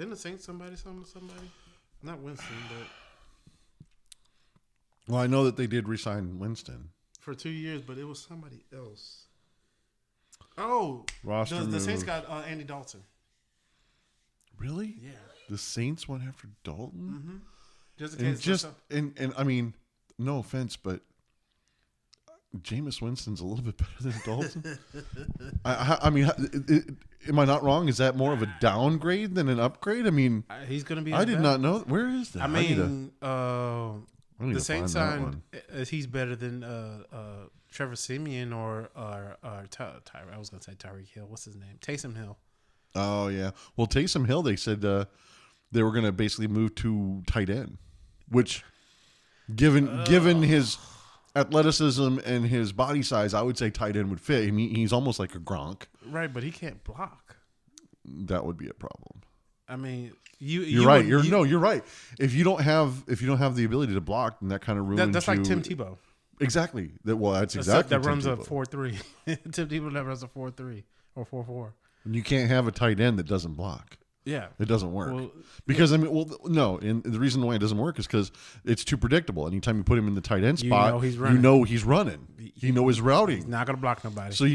Didn't the Saints somebody? Not Winston, but Well, I know that they did re-sign Winston for 2 years, but it was somebody else. Oh, roster. The Saints got Andy Dalton. Really? Yeah. The Saints went after Dalton. Mm-hmm. Just in case. And I mean, no offense, but Jameis Winston's a little bit better than Dalton. I mean, am I not wrong? Is that more of a downgrade than an upgrade? I mean, he's going to be. I did not know. Where is that? I mean, the Saints signed. He's better than Trevor Siemian or I was going to say Tyreek Hill. What's his name? Taysom Hill. Oh yeah. Well, Taysom Hill, they said they were going to basically move to tight end, which, given his athleticism and his body size, I would say tight end would fit. I mean, he's almost like a Gronk. Right, but he can't block. That would be a problem. I mean, you're right. You're right. If you don't have the ability to block, then that kind of ruins. That's like Tim Tebow. Exactly. That's exactly that runs a 4-3. Tim Tebow that runs a 4-3 or 4-4. And you can't have a tight end that doesn't block. Yeah, it doesn't work because no. And the reason why it doesn't work is because it's too predictable. Anytime you put him in the tight end spot, he's running. You know his routing. He's not going to block nobody. So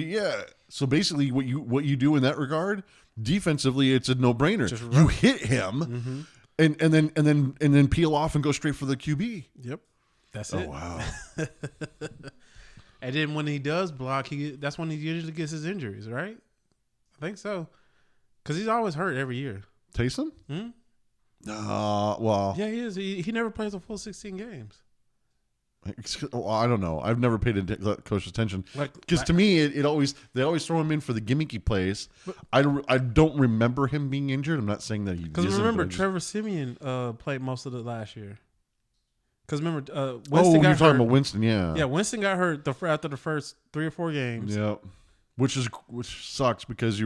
so basically, what you do in that regard, defensively, it's a no brainer. You hit him, and then peel off and go straight for the QB. Yep, that's it. Oh wow. And then when he does block, that's when he usually gets his injuries, right? I think so. Because he's always hurt every year. Taysom? Well. Yeah, he is. He never plays a full 16 games. Well, I don't know. I've never paid close attention. Because to me, they always throw him in for the gimmicky plays. I don't remember him being injured. I'm not saying that he. Because remember, Trevor Siemian played most of it last year. Because remember, Winston got hurt. You're talking about Winston, yeah. Yeah, Winston got hurt after the first 3 or 4 games. Yeah, which sucks because we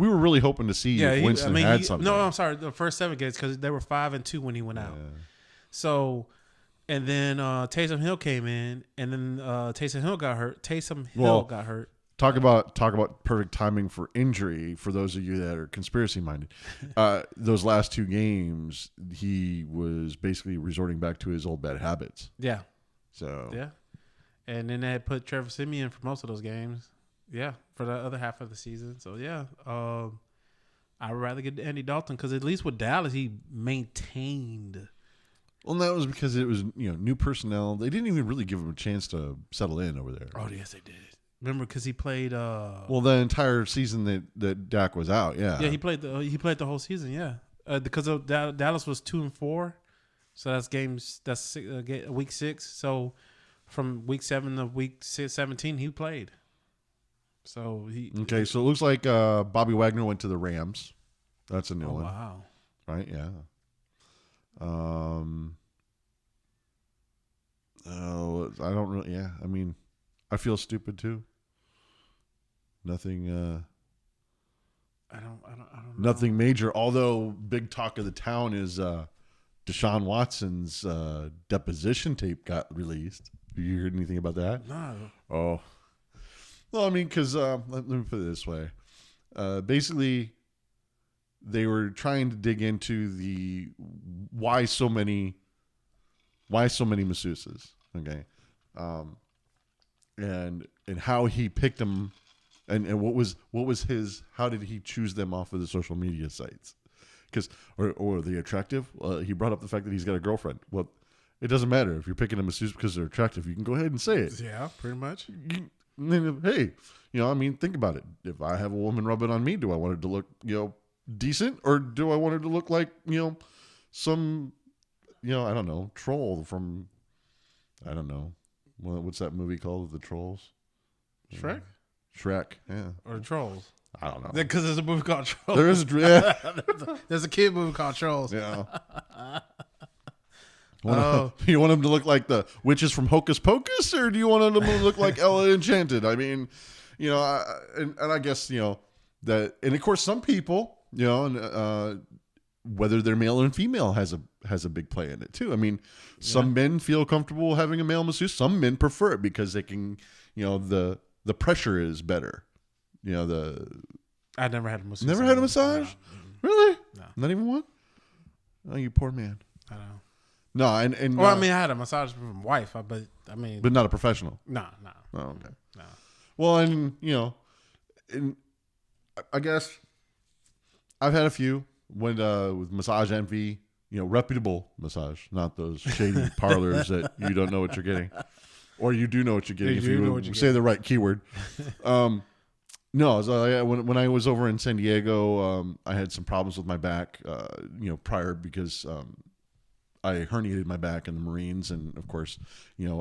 were really hoping to see if Winston had something. No, I'm sorry. The first 7 games because they were 5-2 when he went out. So, and then Taysom Hill came in, and then Taysom Hill got hurt. Talk about perfect timing for injury for those of you that are conspiracy minded. Those last 2 games, he was basically resorting back to his old bad habits. Yeah. So. Yeah. And then they put Trevor Siemian for most of those games. Yeah, for the other half of the season. So, yeah, I'd rather get Andy Dalton because at least with Dallas, he maintained. Well, that was because it was new personnel. They didn't even really give him a chance to settle in over there. Oh, yes, they did. Remember, because he played. Well, the entire season that Dak was out, yeah. Yeah, he played the whole season, yeah. Because of Dallas was 2-4, so that's week 6. So from week 7 to week 17, he played. So so it looks like Bobby Wagner went to the Rams. That's a new one. Wow. Right? Yeah. I don't really. Yeah. I mean, I feel stupid too. Nothing. I don't know. Nothing major. Although big talk of the town is Deshaun Watson's deposition tape got released. Have you heard anything about that? No. Oh. Well, I mean, because let me put it this way. Basically, they were trying to dig into the why so many masseuses, okay, and how he picked them, and what was his, how did he choose them off of the social media sites? Because or are they attractive? He brought up the fact that he's got a girlfriend. Well, it doesn't matter if you're picking a masseuse because they're attractive. You can go ahead and say it. Yeah, pretty much. Hey, I mean, think about it. If I have a woman rub it on me, do I want her to look, decent, or do I want her to look like, some, I don't know, troll from, I don't know, what's that movie called, The Trolls? Shrek? Shrek, yeah. Or Trolls? I don't know. Because there's a movie called Trolls. There is, yeah. There's a kid movie called Trolls. Yeah. You want them to look like the witches from Hocus Pocus, or do you want them to look like Ella Enchanted? I mean, and I guess that, and of course some people, whether they're male or female has a big play in it too. I mean, some men feel comfortable having a male masseuse. Some men prefer it because they can, the pressure is better. I never had a masseuse. Never had a massage? Really? No. Not even one? Oh, you poor man. I don't know. No, and Well, I mean, I had a massage from my wife, but I mean, but not a professional. no. Oh, okay. No. Well, and and I guess I've had a few when with Massage Envy, reputable massage, not those shady parlors that you don't know what you're getting, or you do know what you're getting if you say the right keyword. No, so when I was over in San Diego, I had some problems with my back, prior because I herniated my back in the Marines, and of course,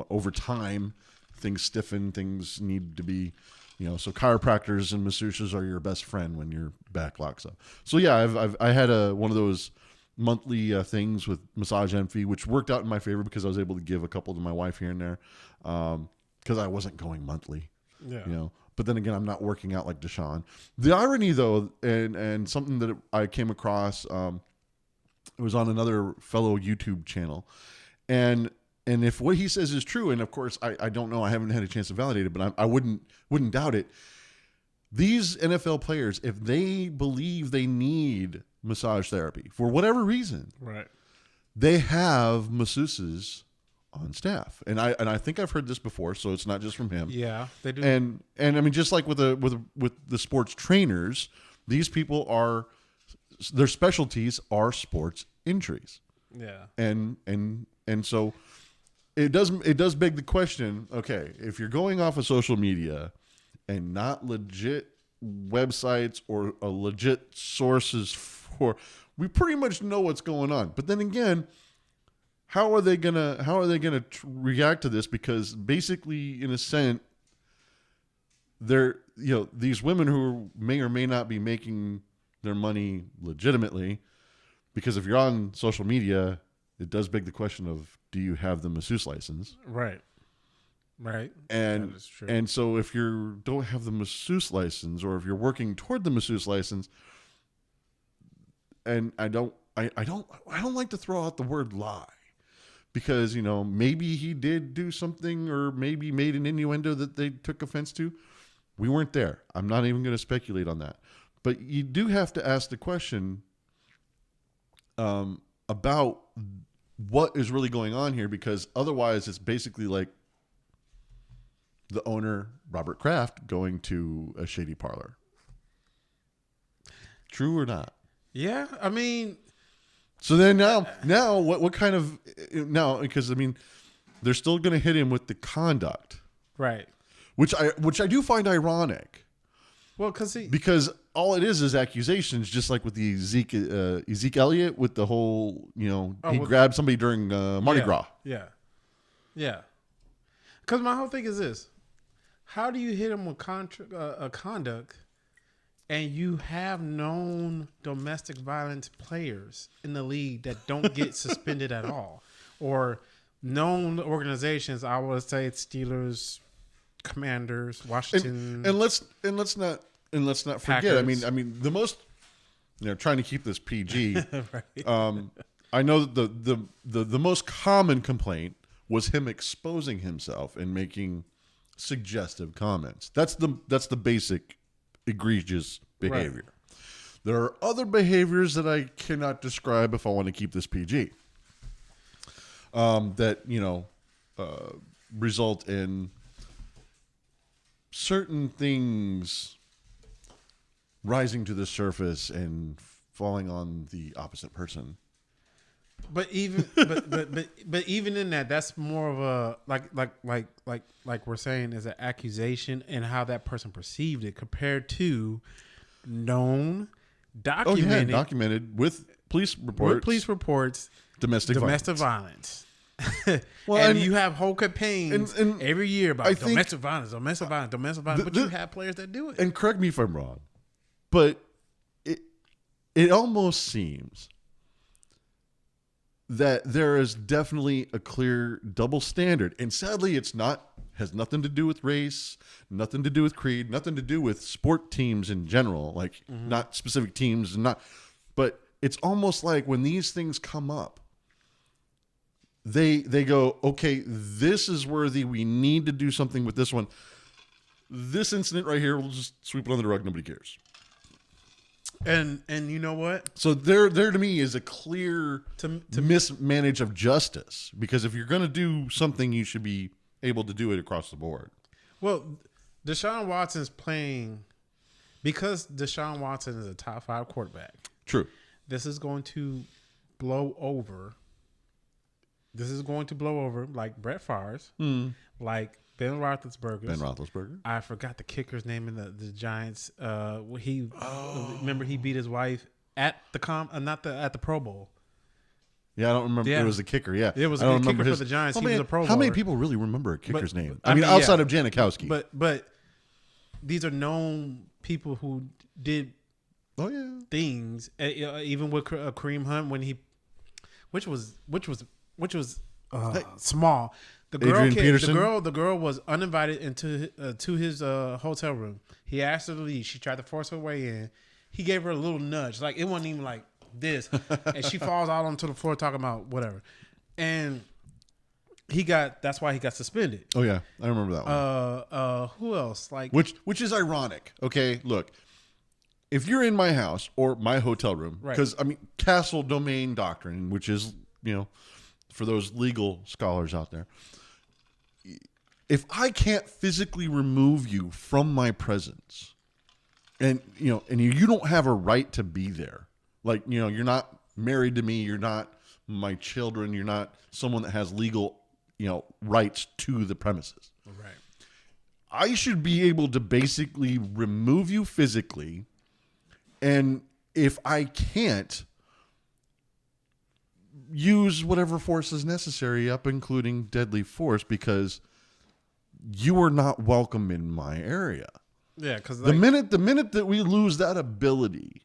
over time, things stiffen, things need to be, so chiropractors and masseuses are your best friend when your back locks up. So yeah, I had one of those monthly things with Massage Envy, which worked out in my favor because I was able to give a couple to my wife here and there, because I wasn't going monthly. Yeah. But then again, I'm not working out like Deshaun. The irony, though, and something that I came across, it was on another fellow YouTube channel, and if what he says is true, and of course I don't know, I haven't had a chance to validate it, but I wouldn't doubt it. These NFL players, if they believe they need massage therapy for whatever reason, Right. they have masseuses on staff, and I think I've heard this before, so it's not just from him. Yeah, they do. And I mean, just like with the sports trainers, these people their specialties are sports injuries. Yeah. And so it does beg the question, okay, if you're going off of social media and not legit websites or legit sources we pretty much know what's going on. But then again, how are they gonna react to this? Because basically, in a sense, they're these women who may or may not be making their money legitimately, because if you're on social media, it does beg the question of, do you have the masseuse license? Right. And that is true. And so if you don't have the masseuse license, or if you're working toward the masseuse license, and I don't like to throw out the word lie. Because, maybe he did do something, or maybe made an innuendo that they took offense to. We weren't there. I'm not even going to speculate on that. But you do have to ask the question about what is really going on here, because otherwise it's basically like the owner, Robert Kraft, going to a shady parlor. True or not? Yeah, I mean... So then now what kind of because I mean, they're still going to hit him with the conduct, Right. which I do find ironic. Well, because all it is accusations, just like with the Zeke Elliott with the whole he grabbed somebody during Mardi Gras. Yeah. Because my whole thing is this: how do you hit him with conduct? And you have known domestic violence players in the league that don't get suspended at all, or known organizations. I would say it's Steelers, Commanders, Washington, and let's not forget. I mean the most. Trying to keep this PG. Right. I know that the most common complaint was him exposing himself and making suggestive comments. That's the basic egregious behavior. Right. There are other behaviors that I cannot describe if I want to keep this PG. That result in certain things rising to the surface and falling on the opposite person. But even but even in that's more of a like we're saying is an accusation and how that person perceived it compared to known, documented with police reports, domestic violence. Well, and you have whole campaigns every year about domestic violence. But you have players that do it. And correct me if I'm wrong, but it almost seems that there is definitely a clear double standard. And sadly, has nothing to do with race, nothing to do with creed, nothing to do with sport teams in general, not specific teams, but it's almost like when these things come up, they go, okay, this is worthy. We need to do something with this one. This incident right here, we'll just sweep it under the rug. Nobody cares. And you know what? So there to me is a clear To mismanage of justice, because if you're going to do something, you should be able to do it across the board. Well, Deshaun Watson's playing because Deshaun Watson is a top 5 quarterback. True. This is going to blow over. This is going to blow over like Brett Favre's, like Ben Roethlisberger. I forgot the kicker's name in the Giants. Remember he beat his wife at the at the Pro Bowl. Yeah, I don't remember. Yeah. It was a kicker. Yeah, It was a good kicker for the Giants. He was a Pro Bowler. How many people really remember a kicker's name? I mean, outside of Janikowski. But these are known people who did things. Even with Kareem Hunt when he, which was small. The girl the girl was uninvited into to his hotel room. He asked her to leave. She tried to force her way in. He gave her a little nudge, like it wasn't even like this, and she falls out onto the floor talking about whatever. And that's why he got suspended. Oh yeah, I remember that one. Who else? Like which is ironic. Okay, look, if you're in my house or my hotel room, because I mean castle domain doctrine, which is for those legal scholars out there, if I can't physically remove you from my presence, and you don't have a right to be there, like you're not married to me, you're not my children, you're not someone that has legal rights to the premises. Right. I should be able to basically remove you physically, and if I can't, use whatever force is necessary, up including deadly force, because you are not welcome in my area. Yeah, because the minute that we lose that ability,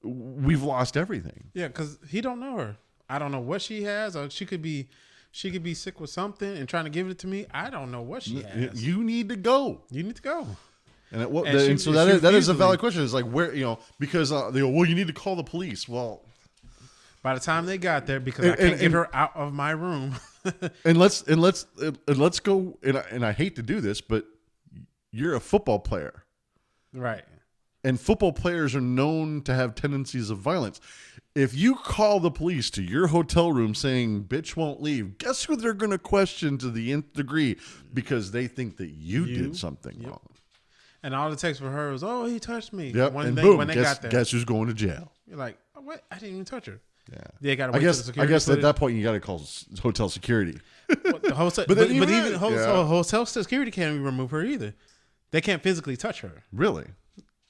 we've lost everything. Yeah, because he don't know her. I don't know what she has, or she could be sick with something and trying to give it to me. I don't know what she has. You need to go. You need to go. And so that is a valid question. It's like where because they go, well, you need to call the police. Well, by the time they got there, because I can't get her out of my room. and let's go. And I hate to do this, but you're a football player, right? And football players are known to have tendencies of violence. If you call the police to your hotel room saying "bitch won't leave," guess who they're going to question to the nth degree, because they think that you did something wrong. And all it takes for her was, "Oh, he touched me." Yep. When and they boom, got there, guess who's going to jail? You're like, oh, "What? I didn't even touch her." Yeah. They got to wait. I guess at that point you got to call hotel security. The hotel, but even hotel security can't even remove her either. They can't physically touch her. Really?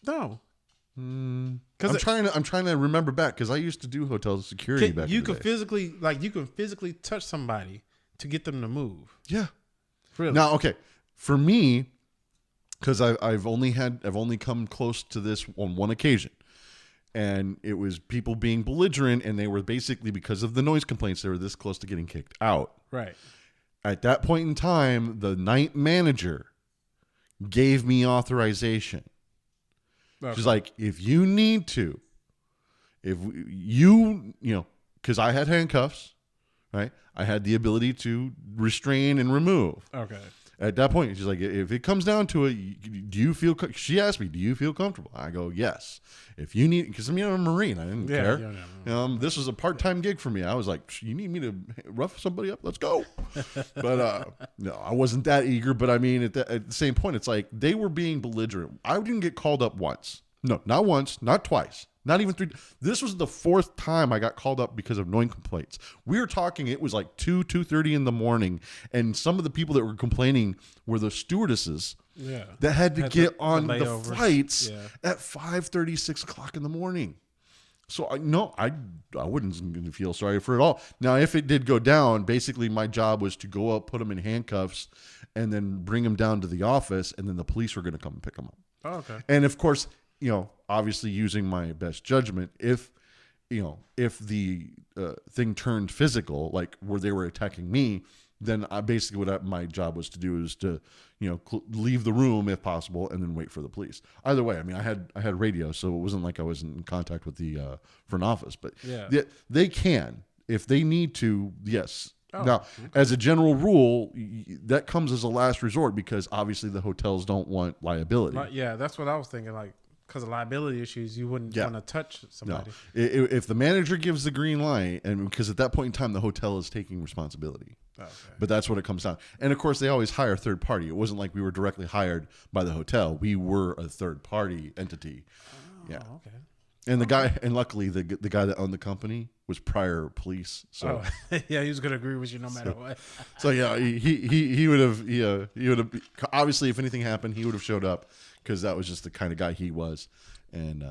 No. I'm trying to remember back, because I used to do hotel security back. You can physically touch somebody to get them to move. Yeah. Really? Now, okay, for me, because I've only come close to this on one occasion, and it was people being belligerent, and they were basically, because of the noise complaints, they were this close to getting kicked out. Right. At that point in time, the night manager gave me authorization. Okay. She's like, if you need to, because I had handcuffs, right? I had the ability to restrain and remove. Okay. At that point, she's like, if it comes down to it, she asked me, do you feel comfortable? I go, yes. If you need, because I'm a Marine, I didn't care. This was a part-time gig for me. I was like, you need me to rough somebody up? Let's go. But no, I wasn't that eager. But I mean, at the same point, it's like they were being belligerent. I didn't get called up once. No, not once, not twice. Not even 3. This was the 4th time I got called up because of noise complaints. We were talking, it was like 2:30 in the morning, and some of the people that were complaining were the stewardesses that had to get on the flights at 5:30, 6 o'clock in the morning. So I wouldn't feel sorry for it all. Now, if it did go down, basically my job was to go up, put them in handcuffs, and then bring them down to the office, and then the police were going to come and pick them up. Oh, okay. And of course, obviously using my best judgment, if the thing turned physical, like where they were attacking me, then basically what my job was to do is to, leave the room if possible, and then wait for the police. Either way, I mean, I had radio, so it wasn't like I was in contact with the front office, but they can, if they need to, yes. Oh, now, as a general rule, that comes as a last resort, because obviously the hotels don't want liability. Yeah, that's what I was thinking. Like, because of liability issues, you wouldn't want to touch somebody. No. If the manager gives the green light, and because at that point in time, the hotel is taking responsibility. Okay. But that's what it comes down. And of course, they always hire a third party. It wasn't like we were directly hired by the hotel. We were a third party entity. Oh, yeah. Okay. And the guy, and luckily, the guy that owned the company was prior police. So yeah, he was going to agree with you no matter what. So yeah, he would have obviously, if anything happened, he would have showed up because that was just the kind of guy he was. And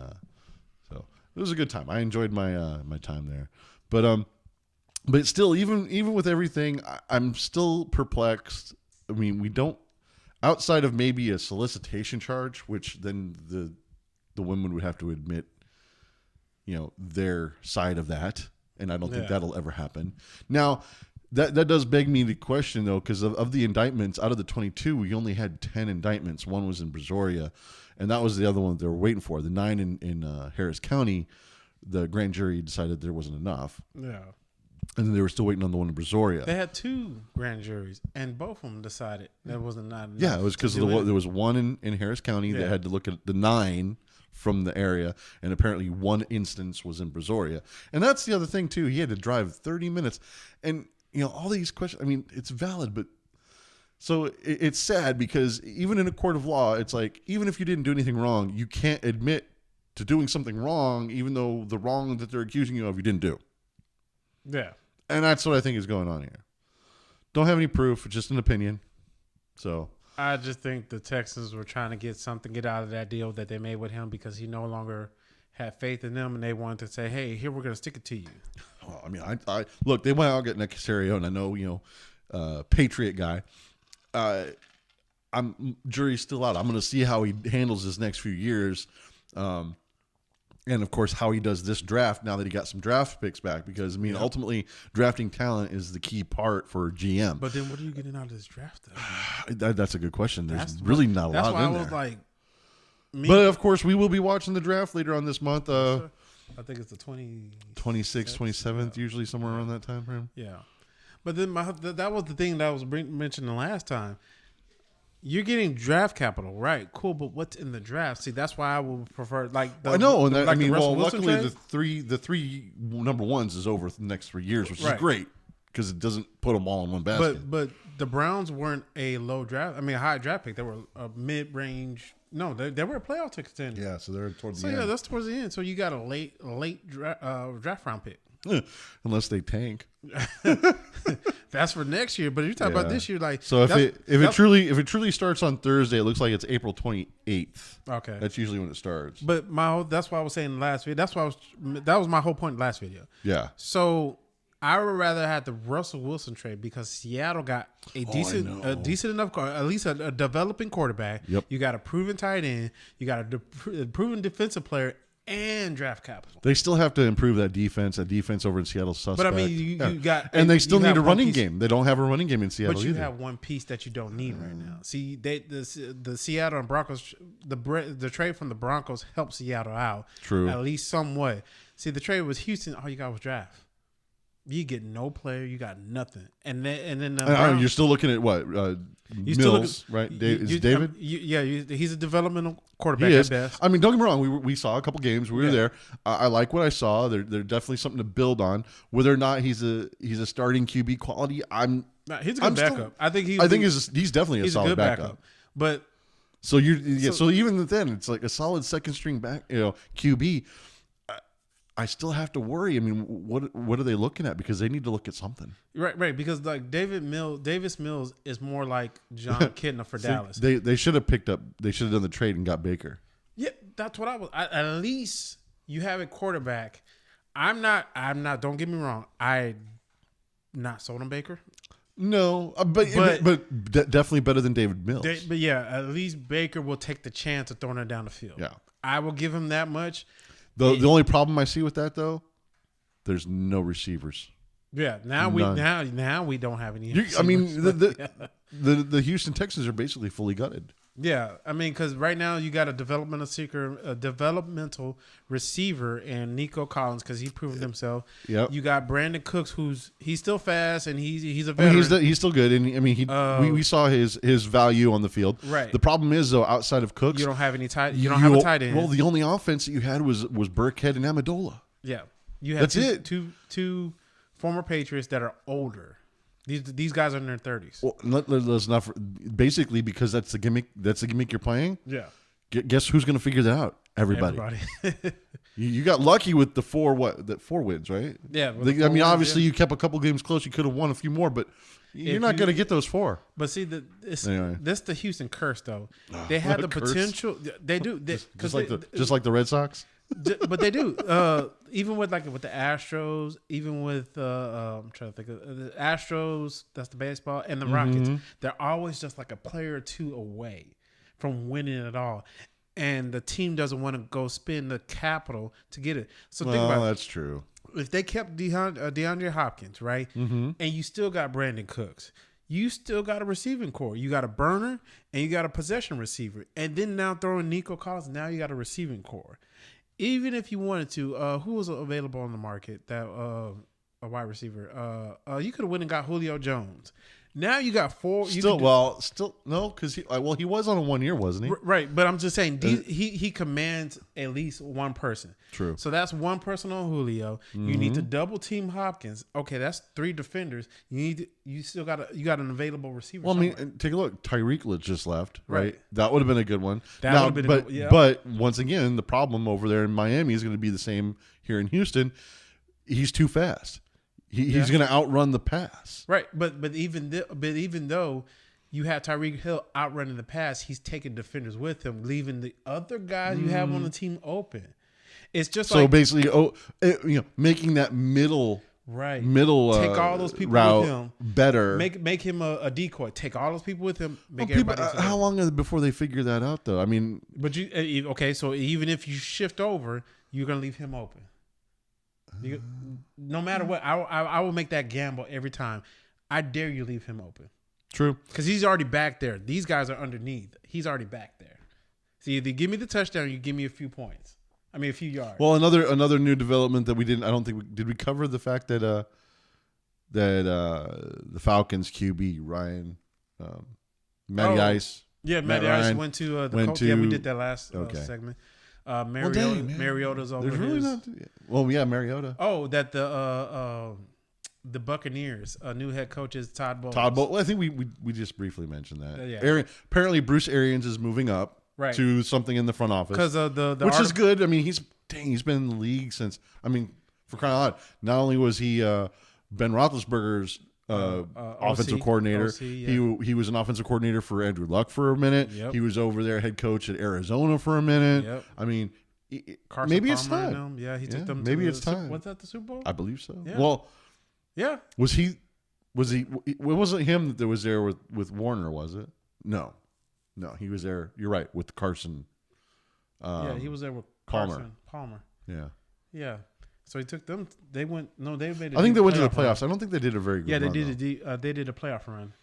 so it was a good time. I enjoyed my my time there, but still, even with everything, I'm still perplexed. I mean, we don't, outside of maybe a solicitation charge, which then the women would have to admit, their side of that, and I don't think that'll ever happen. Now, that does beg me to question, though, because of the indictments, out of the 22, we only had 10 indictments. One was in Brazoria, and that was the other one they were waiting for. The 9 in Harris County, the grand jury decided there wasn't enough. Yeah. And then they were still waiting on the one in Brazoria. They had 2 grand juries, and both of them decided there wasn't enough. Yeah, it was because there was one in Harris County that had to look at the 9 from the area, and apparently one instance was in Brazoria. And that's the other thing, too. He had to drive 30 minutes. And, all these questions, I mean, it's valid, but so it's sad because even in a court of law, it's like, even if you didn't do anything wrong, you can't admit to doing something wrong, even though the wrong that they're accusing you of, you didn't do. Yeah. And that's what I think is going on here. Don't have any proof, just an opinion. So I just think the Texans were trying to get out of that deal that they made with him because he no longer had faith in them, and they wanted to say, "Hey, here we're going to stick it to you." Well, I mean, I look. They went out getting Nick Caserio, and I know Patriot guy. Jury's still out. I'm going to see how he handles his next few years, and of course how he does this draft now that he got some draft picks back. Because I mean, ultimately, drafting talent is the key part for GM. But then, what are you getting out of this draft, though? That's a good question. There's really not a lot in there. That's why I was like. But of course, we will be watching the draft later on this month. I think it's the 26th, 27th, usually somewhere around that time frame. Yeah. But then that was the thing that I was mentioning the last time. You're getting draft capital, right? Cool, but what's in the draft? See, that's why I would prefer luckily the three number ones is over the next 3 years, which is great because it doesn't put them all in one basket. But the Browns weren't a high draft pick. They were a mid-range. No, they were a playoff contender. Yeah, so they're towards the end. So yeah, that's towards the end. So you got a late draft round pick. Unless they tank. That's for next year. But you're talking about this year, like so. If it truly starts on Thursday, it looks like it's April 28th. Okay, that's usually when it starts. But that's why I was saying in the last video. That was my whole point in the last video. Yeah. So I would rather have the Russell Wilson trade because Seattle got a decent enough, at least a developing quarterback. Yep. You got a proven tight end. You got a proven defensive player and draft capital. They still have to improve that defense. That defense over in Seattle suspect. But I mean, you got, and they still need a running game. They don't have a running game in Seattle. But you have one piece that you don't need right now. See, the Seattle and Broncos, the trade from the Broncos helped Seattle out. True, at least somewhat. See, the trade was Houston. All you got was draft. You get no player, you got nothing, and then you're still looking at what Mills, right? David? He's a developmental quarterback at best. I mean, don't get me wrong. We saw a couple games. We were there. I like what I saw. They're definitely something to build on. Whether or not he's a starting QB quality, he's a good backup. I think he's definitely a solid backup. But so even then, it's like a solid second string back, QB. I still have to worry. I mean, what are they looking at? Because they need to look at something. Right. Because like Davis Mills is more like John Kitna for Dallas. They should have picked up. They should have done the trade and got Baker. Yeah, that's what I was. At least you have a quarterback. I'm not. Don't get me wrong. I not sold on Baker. No, but definitely better than David Mills. But yeah, at least Baker will take the chance of throwing it down the field. Yeah, I will give him that much. The only problem I see with that, though, there's no receivers. Yeah, now we don't have any. I mean, the Houston Texans are basically fully gutted. Yeah, I mean, because right now you got a developmental receiver, and Nico Collins because he's proven himself. Yep. You got Brandon Cooks, he's still fast and he's a I veteran. mean, he's still good, and I mean, we saw his value on the field. Right. The problem is though, outside of Cooks, you don't have any tight. You don't have a tight end. Well, the only offense that you had was Burkhead and Amendola. Yeah, you have That's two former Patriots that are older. These guys are in their 30s. Well, let's not basically because that's the gimmick. That's the gimmick you're playing. Yeah. Guess who's going to figure that out? Everybody. You got lucky with the four wins, right? Yeah. I mean, obviously you kept a couple games close. You could have won a few more, but you're not going to get those 4. But see, anyway. This the Houston curse though. They had the potential. They do. Just like the Red Sox. But they do. Even with the Astros, even with I'm trying to think of the Astros. That's the baseball and the Rockets. They're always just like a player or two away from winning it all, and the team doesn't want to go spend the capital to get it. So think about that's true. If they kept DeAndre Hopkins, right, and you still got Brandon Cooks. You still got a receiving core. You got a burner and you got a possession receiver, and then now throwing Nico Collins. Now you got a receiving core. Even if you wanted to, who was available on the market? That a wide receiver. You could have went and got Julio Jones. Now you got 4. Still no, because he was on a 1 year, wasn't he? Right, but I'm just saying he commands at least one person. True. So that's one person on Julio. You need to double team Hopkins. Okay, that's 3 defenders. You still got an available receiver. Well, somewhere. I mean, take a look. Tyreek just left. Right. That would have been a good one. But once again, the problem over there in Miami is going to be the same here in Houston. He's too fast. He's going to outrun the pass. Right, but even though you had Tyreek Hill outrunning the pass, he's taking defenders with him, leaving the other guys you have on the team open. It's just basically, making that middle take all those people route with him better. Make him a decoy. Take all those people with him. How long is it before they figure that out, though? I mean, but so even if you shift over, you're gonna leave him open. No matter what, I will make that gamble every time. I dare you leave him open. True. Because he's already back there. These guys are underneath. He's already back there. So either give me the touchdown or you give me a few points. I mean, a few yards. Well, another new development that we didn't. I don't think did we cover the fact that the Falcons QB Ryan Matty Ice. Yeah, Matty Ice went to the Colts. Yeah, we did that last segment. Mariota's over. There's really not. Well, yeah, Mariota. Oh, that the Buccaneers new head coach is Todd Bowles. Well, I think we just briefly mentioned that. Yeah. Apparently, Bruce Arians is moving up to something in the front office because which is good. I mean, he's been in the league since. I mean, for crying out loud, not only was he Ben Roethlisberger's offensive coordinator. OC, yeah. He was an offensive coordinator for Andrew Luck for a minute. Yep. He was over there head coach at Arizona for a minute. Yep. I mean, maybe it's time. Yeah, he took them. Maybe it's time. Was that the Super Bowl? I believe so. Yeah. Well, yeah. Was he? It wasn't him that was there with Warner, was it? No, he was there. You're right, with Carson. Yeah, he was there with Palmer. Yeah. So he took them. They went. No, they made. I think they went to the playoffs. I don't think they did a very good. Yeah, they run, did. They did a playoff run.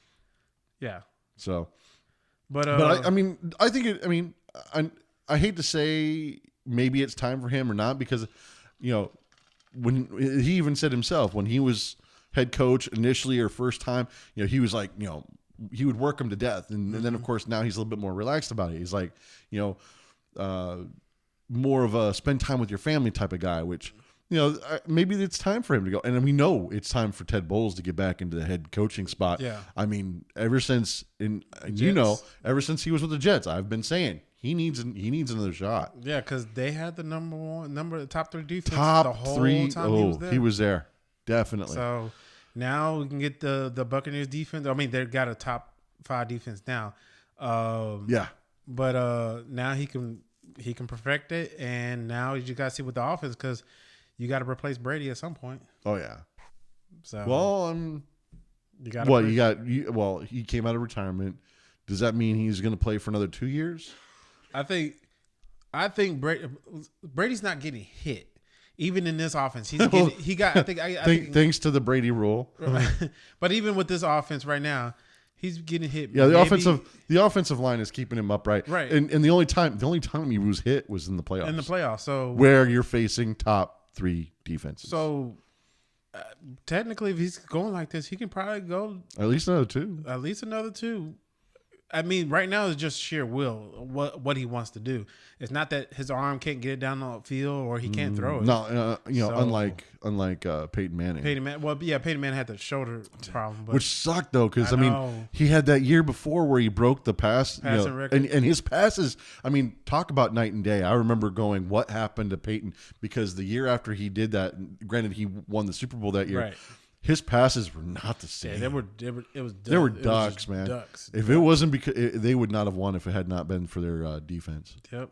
Yeah. So, but I mean, I think it. I mean, I hate to say maybe it's time for him or not because, when he even said himself when he was head coach initially or first time, he was like, he would work him to death, and then of course now he's a little bit more relaxed about it. He's like, more of a spend time with your family type of guy, which. Maybe it's time for him to go. And we know it's time for Ted Bowles to get back into the head coaching spot. Yeah. I mean, ever since he was with the Jets, I've been saying he needs another shot. Yeah, because they had the top 3 defense the whole time he was there. He was there. Definitely. So now we can get the Buccaneers defense. I mean, they've got a top 5 defense now. Yeah. But now he can perfect it, and now you got to see with the offense because you got to replace Brady at some point. Oh yeah. So he came out of retirement. Does that mean he's going to play for another 2 years? I think Brady's not getting hit even in this offense. I think thanks to the Brady rule. But even with this offense right now, He's getting hit. Yeah, the offensive line is keeping him upright. Right. And the only time he was hit was in the playoffs. In the playoffs, so where you're facing top 3 defenses. So technically, if he's going like this, he can probably go at least another 2. At least another 2. I mean, right now it's just sheer will, what he wants to do. It's not that his arm can't get it down the field or he can't throw it. No, unlike Peyton Manning. Well, yeah, Peyton Manning had the shoulder problem, which sucked though, because I mean, he had that year before where he broke the passing record, and his passes. I mean, talk about night and day. I remember going, "What happened to Peyton?" Because the year after he did that, granted he won the Super Bowl that year. Right. His passes were not the same. Yeah, they were ducks, man. Ducks. If it wasn't because they would not have won if it had not been for their defense. Yep.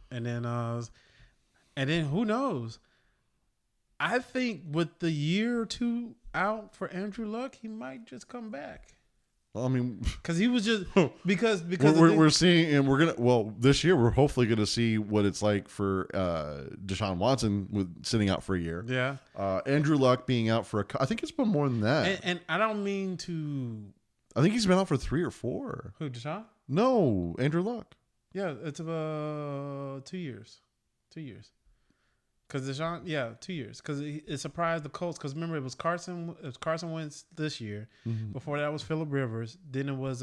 And then who knows? I think with the year or 2 out for Andrew Luck, he might just come back. Well, I mean, because he was just because we're seeing, and this year we're hopefully going to see what it's like for Deshaun Watson with sitting out for a year. Yeah, Andrew Luck being out for I think it's been more than that. And I don't mean to. I think he's been out for 3 or 4. Who, Deshaun? No, Andrew Luck. Yeah, it's 2 years. 2 years. Because Deshaun, 2 years. Because it surprised the Colts. Because remember, it was Carson Wentz this year. Mm-hmm. Before that was Phillip Rivers. Then it was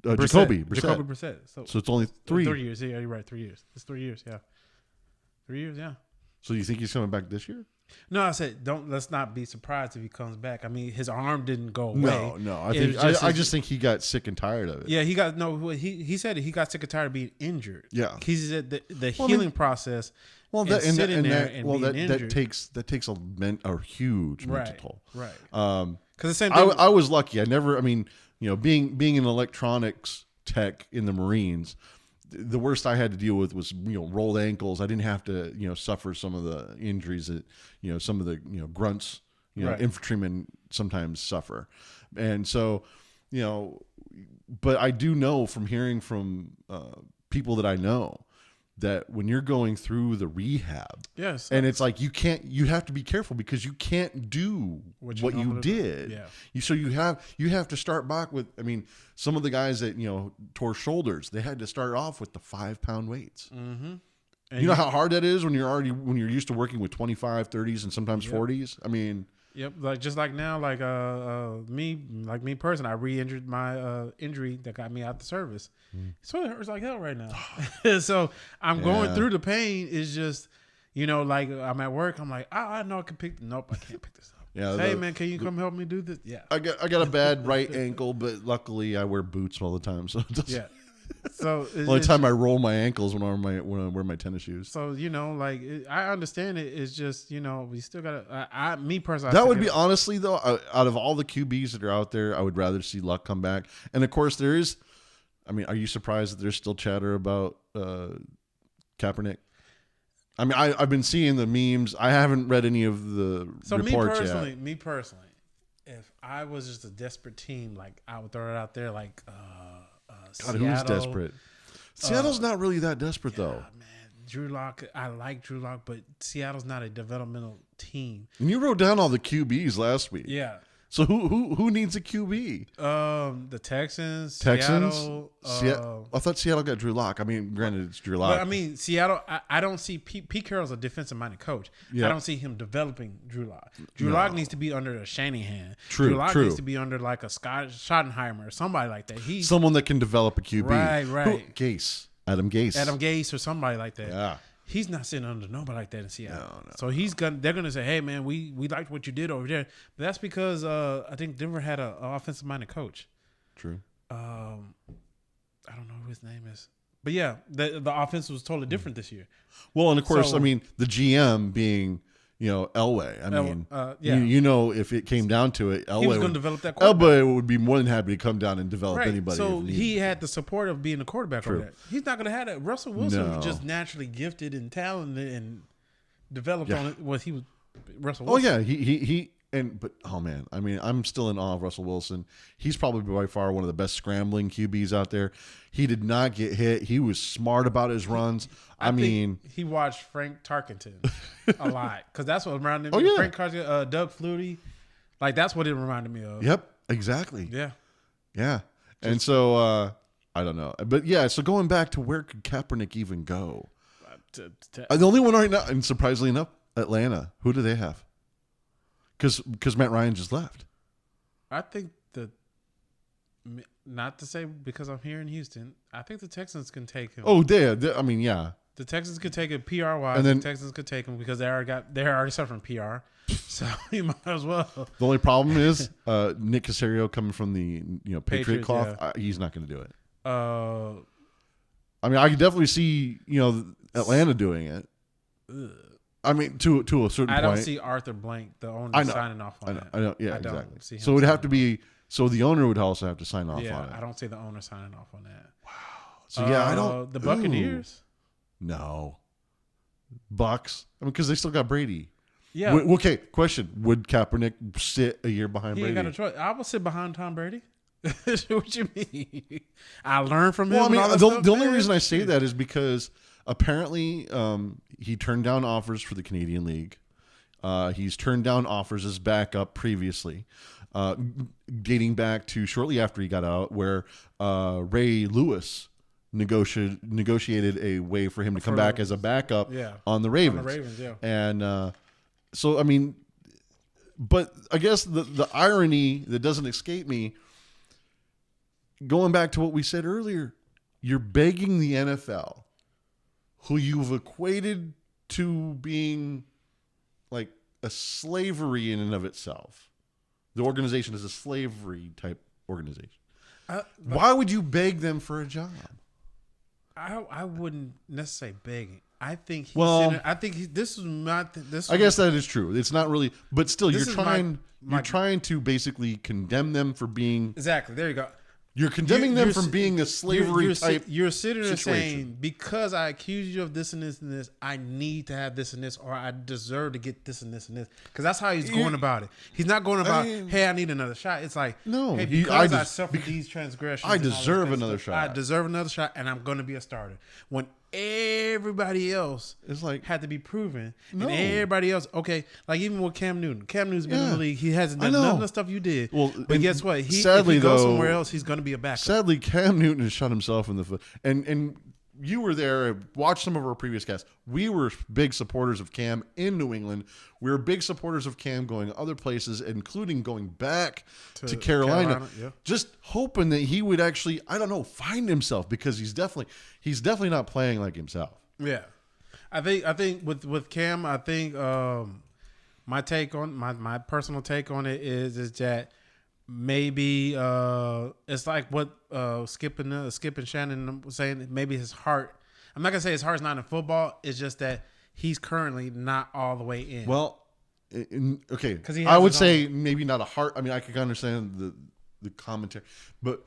Jacoby Brissett. So it's only 3. 3 years. Yeah, you're right. 3 years. It's 3 years. Yeah. 3 years. Yeah. So you think he's coming back this year? No, I said let's not be surprised if he comes back. I mean, his arm didn't go away. No. I just think he got sick and tired of it. Yeah, he said he got sick and tired of being injured. Yeah, he said the healing process. Well, that takes a huge mental toll. Right. Because the same thing. I was lucky. Being an electronics tech in the Marines, the worst I had to deal with was rolled ankles. I didn't have to suffer some of the injuries that some of the grunts right. infantrymen sometimes suffer, and so but I do know from hearing from people that I know that when you're going through the rehab, yes, and it's like you have to be careful because you can't do what you did. Yeah. So you have to start back with. I mean, some of the guys that tore shoulders, they had to start off with the 5-pound weights. Mm-hmm. You know how hard that is when you're used to working with 25, 30s, and sometimes 40s. I mean. Yep, just like now, me personally, I re-injured my injury that got me out the service. So it hurts like hell right now. So I'm going through the pain. It's just, like I'm at work. I'm like, I know I can pick. Nope, I can't pick this up. Yeah. Hey man, can you come help me do this? Yeah. I got a bad right ankle, but luckily I wear boots all the time, so it doesn't. Yeah. So the only time I roll my ankles when I wear my tennis shoes. So I understand it. It's just we still gotta. Me personally, that would be honestly though. Out of all the QBs that are out there, I would rather see Luck come back. And of course, there is. I mean, are you surprised that there's still chatter about Kaepernick? I mean, I've been seeing the memes. I haven't read any of the reports yet. Me personally, if I was just a desperate team, like I would throw it out there, like. God, Seattle, who's desperate? Seattle's not really that desperate, though. Man, Drew Lock. I like Drew Lock, but Seattle's not a developmental team. And you wrote down all the QBs last week. Yeah. So who needs a QB? The Texans. Seattle. I thought Seattle got Drew Lock. I mean, granted, it's Drew Lock. But I mean, Seattle. I don't see Pete Carroll's a defensive-minded coach. Yeah. I don't see him developing Drew Lock. Drew Lock needs to be under a Shanahan. Drew Lock needs to be under like a Scott Schottenheimer or somebody like that. He's someone that can develop a QB. Right. Adam Gase or somebody like that. Yeah. He's not sitting under nobody like that in Seattle. No. So they're gonna say, "Hey, man, we liked what you did over there." But that's because I think Denver had an offensive-minded coach. True. I don't know who his name is, but yeah, the offense was totally different this year. Well, and of course, I mean, the GM being Elway. I mean, if it came down to it, Elway he was going to develop that quarterback. Elway would be more than happy to come down and develop anybody. So he had the support of being a quarterback over there. He's not going to have that. Russell Wilson was just naturally gifted and talented and developed on it. What he was, Russell Wilson. Oh yeah, man, I mean, I'm still in awe of Russell Wilson. He's probably by far one of the best scrambling QBs out there. He did not get hit. He was smart about his runs. I mean, he watched Frank Tarkenton a lot because that's what reminded me. Oh yeah, Frank Tarkenton, Doug Flutie, like that's what it reminded me of. Yep. Exactly. Yeah. Yeah. And so I don't know. But yeah, so going back to where could Kaepernick even go? The only one right now, and surprisingly enough, Atlanta. Who do they have? Because Matt Ryan just left. I think not to say because I'm here in Houston, I think the Texans can take him. Oh, I mean, yeah. The Texans could take it PR wise. And then- the Texans could take him because they're already suffering PR. So you might as well. The only problem is Nick Caserio coming from the Patriot Patriots, cloth. He's not going to do it. Uh, I mean, I can definitely see Atlanta doing it. I mean, to a certain point. I don't see Arthur Blank, the owner, signing off on that. I know. Yeah, I don't exactly. see him So it would have signing to be. So the owner would also have to sign off Yeah, on it. I don't see the owner signing off on that. So yeah, I don't. The Buccaneers. No. Bucks. I mean, because they still got Brady. Yeah. Okay. Question: would Kaepernick sit a year behind He Brady? ain't got a choice. I will sit behind Tom Brady. What you mean? I learned from him. Well, I mean, and all that the stuff, only man. reason I say that is because apparently he turned down offers for the Canadian League. He's turned down offers as backup previously, dating back to shortly after he got out, where Ray Lewis negotiated a way for him to come back as a backup on the Ravens. On the Ravens, yeah. And so, I mean, but I guess the irony that doesn't escape me, going back to what we said earlier, you're begging the NFL, who you've equated to being like a slavery in and of itself. The organization is a slavery type organization. Why would you beg them for a job? I wouldn't necessarily beg. I think he's this is my. I guess that is true. It's not really, but still, you're This is trying to basically condemn them for being. Exactly. There you go. You're condemning them from being a slavery type. You're sitting there situation. saying, because I accuse you of this and this and this, I need to have this and this, or I deserve to get this and this and this. Because that's how he's going about it. He's not going about, hey, I need another shot. It's like, no, hey, because I suffered these transgressions, I deserve another shot. I deserve another shot, and I'm going to be a starter. When everybody else It's like, had to be proven, no. and everybody else, okay, like even with Cam Newton. Cam Newton's been in the league. He hasn't done none of the stuff you did. Well, but guess what? sadly, if he goes though, somewhere else, he's going to be a backup. Sadly, Cam Newton has shot himself in the foot. And you were there, watched some of our previous guests. We were big supporters of Cam in New England. We were big supporters of Cam going other places, including going back to Carolina. Just hoping that he would actually, I don't know, find himself, because he's definitely not playing like himself. Yeah. I think with Cam, I think my take on my personal take on it is that maybe it's like what Skip and Shannon was saying. Maybe his heart. I'm not gonna say his heart's not in football. It's just that he's currently not all the way in. Well, okay. I would say maybe not a heart. I mean, I can understand the commentary, but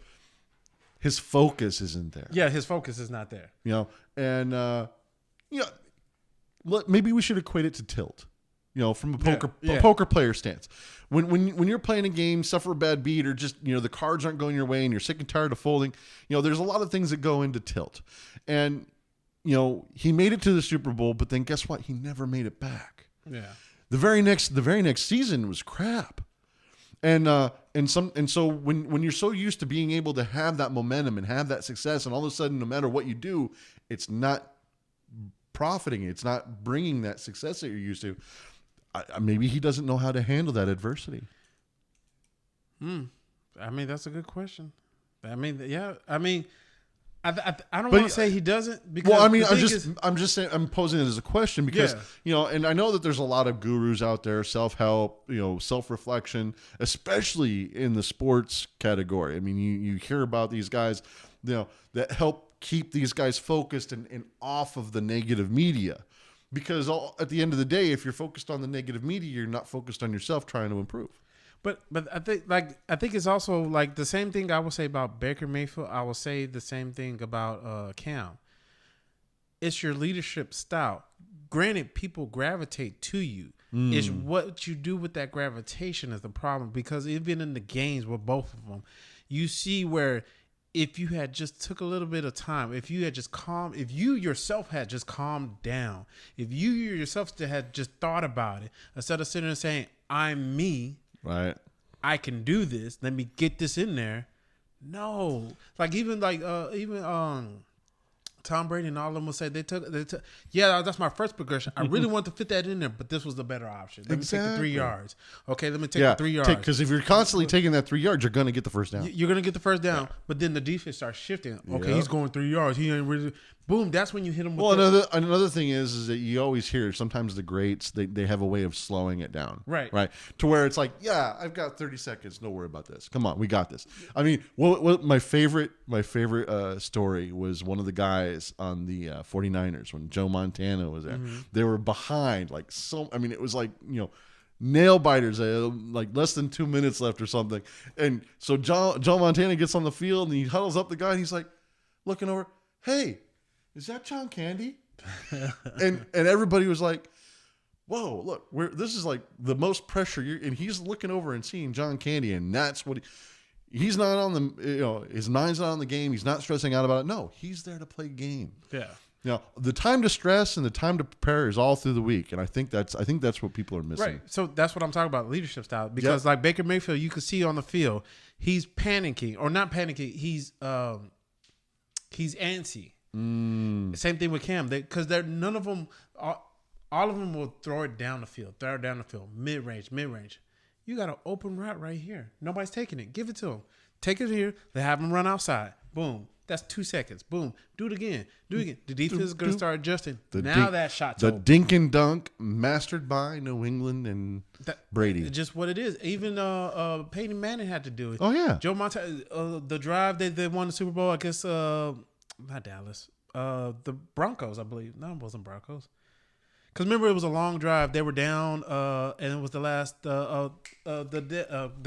his focus isn't there. Yeah, his focus is not there. And maybe we should equate it to tilt. From a poker player stance. When you're playing a game, suffer a bad beat, or just the cards aren't going your way and you're sick and tired of folding, there's a lot of things that go into tilt. And he made it to the Super Bowl, but then guess what? He never made it back. Yeah. The very next season was crap. And so when you're so used to being able to have that momentum and have that success, and all of a sudden, no matter what you do, it's not profiting. It's not bringing that success that you're used to. Maybe he doesn't know how to handle that adversity. I mean, that's a good question. I mean, yeah. I mean, I don't want to say he doesn't. Because well, I mean, I'm just saying, I'm posing it as a question because and I know that there's a lot of gurus out there, self-help, self-reflection, especially in the sports category. I mean, you hear about these guys, that help keep these guys focused and off of the negative media. Because at the end of the day, if you're focused on the negative media, you're not focused on yourself trying to improve. But I think it's also like the same thing I would say about Baker Mayfield. I will say the same thing about Cam. It's your leadership style. Granted, people gravitate to you. It's what you do with that gravitation is the problem. Because even in the games with both of them, you see where if you had just took a little bit of time, if you had just calmed, if you yourself had just calmed down, if you yourself had just thought about it, instead of sitting there saying, I'm me. Right. I can do this. Let me get this in there. No, like even Tom Brady and all of them will say they took. Yeah, that's my first progression. I really want to fit that in there, but this was the better option. Let me take the 3 yards. Okay, let me take the 3 yards. Because if you're constantly taking that 3 yards, you're going to get the first down. You're going to get the first down, but then the defense starts shifting. Okay, he's going 3 yards. He ain't really. Boom, that's when you hit him with another thing is that you always hear sometimes the greats, they have a way of slowing it down. Right. To where it's like, yeah, I've got 30 seconds. Don't worry about this. Come on, we got this. I mean, what my favorite story was one of the guys on the 49ers when Joe Montana was there. Mm-hmm. They were behind it was like, nail biters, like less than 2 minutes left or something. And so Joe Montana gets on the field and he huddles up the guy and he's like looking over, hey, is that John Candy? and everybody was like, whoa, look, this is like the most pressure. And he's looking over and seeing John Candy, and that's what he's not on the, his mind's not on the game. He's not stressing out about it. No, he's there to play game. Yeah. The time to stress and the time to prepare is all through the week, and I think that's what people are missing. Right. So that's what I'm talking about, leadership style. Because like Baker Mayfield, you can see on the field, he's panicking or not panicking. He's antsy. Same thing with Cam, because they're none of them. All of them will throw it down the field, mid range. You got an open route right here. Nobody's taking it. Give it to them. Take it here. They have them run outside. Boom. That's 2 seconds. Boom. Do it again. The defense is going to start adjusting. That shot's open. The dink and dunk mastered by New England and Brady. It's just what it is. Even Peyton Manning had to do it. Oh, yeah. Joe Montana, the drive they won the Super Bowl, I guess, not Dallas, the Broncos, I believe. No, it wasn't Broncos. Because remember, it was a long drive. They were down, and it was the last the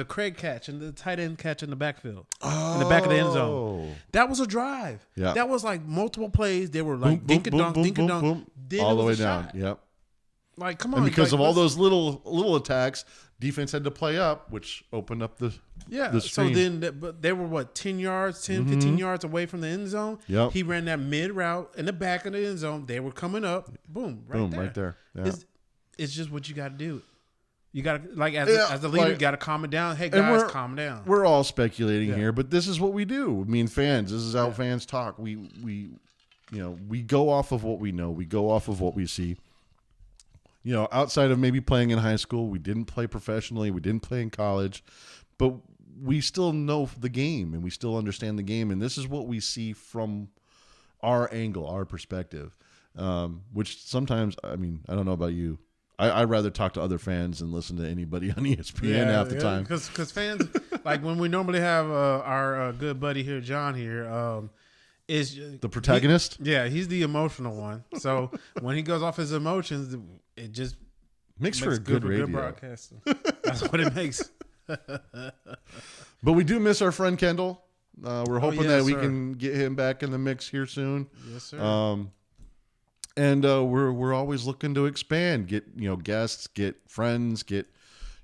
Craig catch and the tight end catch in the backfield, in the back of the end zone. That was a drive. Yeah, that was like multiple plays. They were like dink and dunk, all the way down. Yep. Like, come on. And because of all those little attacks, defense had to play up, which opened up the stream. So then they were 10 yards, 15 yards away from the end zone. Yep. He ran that mid route in the back of the end zone. They were coming up. Boom, right there. Yeah. It's just what you got to do. You got to, like, as a leader, you got to calm it down. Hey, guys, calm down. We're all speculating here, but this is what we do. I mean, fans, this is how fans talk. We go off of what we know. We go off of what we see. Outside of maybe playing in high school, we didn't play professionally, we didn't play in college, but we still know the game and we still understand the game. And this is what we see from our angle, our perspective, which sometimes, I mean, I don't know about you. I'd rather talk to other fans than listen to anybody on ESPN half the time. Because fans, like when we normally have our good buddy here, John here, is the protagonist. He's the emotional one. So when he goes off his emotions, it just makes for a good radio. Good broadcasting. That's what it makes. But we do miss our friend Kendall. We're hoping that we can get him back in the mix here soon. Yes, sir. And we're always looking to expand, get guests, get friends, get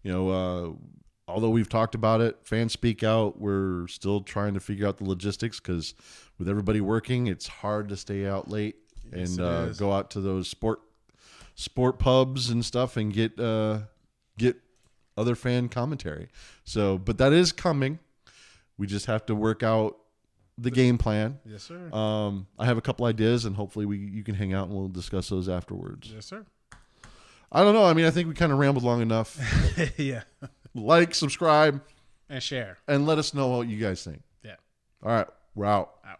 although we've talked about it, fans speak out. We're still trying to figure out the logistics because with everybody working, it's hard to stay out late and go out to those sport pubs and stuff and get other fan commentary. So, but that is coming. We just have to work out the game plan. Yes, sir. I have a couple ideas, and hopefully you can hang out and we'll discuss those afterwards. Yes, sir. I don't know. I mean, I think we kind of rambled long enough. Yeah. Like, subscribe, and share, and let us know what you guys think. Yeah. All right, we're out. Out.